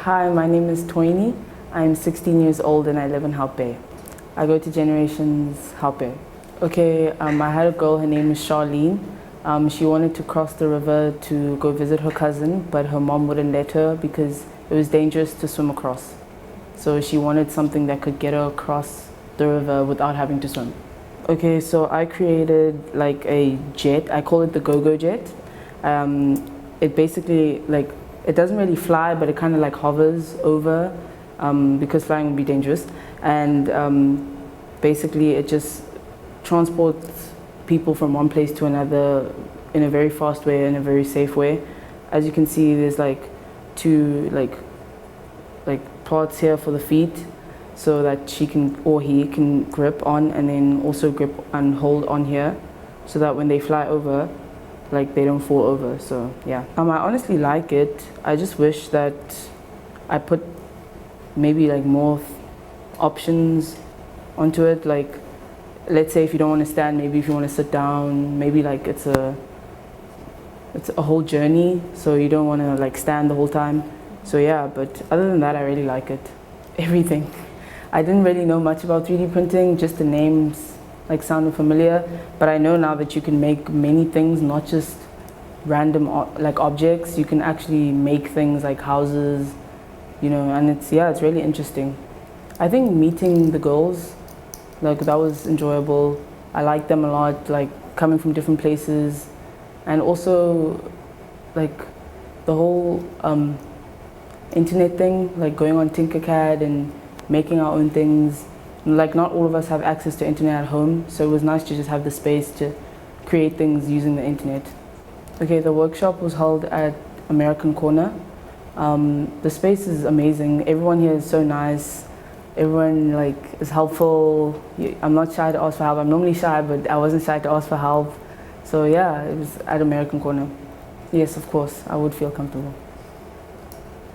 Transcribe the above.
Hi, my name is Toini. I'm 16 years old and I live in Halpe. I go to Generations Halpe. Okay, I had a girl, her name is Charlene. She wanted to cross the river to go visit her cousin, but her mom wouldn't let her because it was dangerous to swim across. So she wanted something that could get her across the river without having to swim. Okay, so I created like a jet. I call it the go-go jet. It basically it doesn't really fly, but it kind of like hovers over because flying would be dangerous. And basically it just transports people from one place to another in a very fast way, in a very safe way. As you can see, there's like two parts here for the feet so that she can or he can grip on, and then also grip and hold on here so that when they fly over, like they don't fall over. So yeah, I honestly like it. I just wish that I put maybe like more options onto it. Like, let's say if you don't want to stand, maybe if you want to sit down, maybe like it's a whole journey, so you don't want to like stand the whole time. So yeah, but other than that, I really like it. Everything. I didn't really know much about 3D printing, just the names like sounded familiar, but I know now that you can make many things, not just random like objects. You can actually make things like houses, you know, and it's really interesting. I think meeting the girls, like that was enjoyable. I liked them a lot, like coming from different places, and also like the whole internet thing, like going on Tinkercad and making our own things. Like not all of us have access to internet at home, so it was nice to just have the space to create things using the internet. Okay, the workshop was held at American Corner. The space is amazing. Everyone here is so nice. Everyone like is helpful. I'm not shy to ask for help. I'm normally shy, but I wasn't shy to ask for help. So yeah, it was at American Corner. Yes, of course, I would feel comfortable.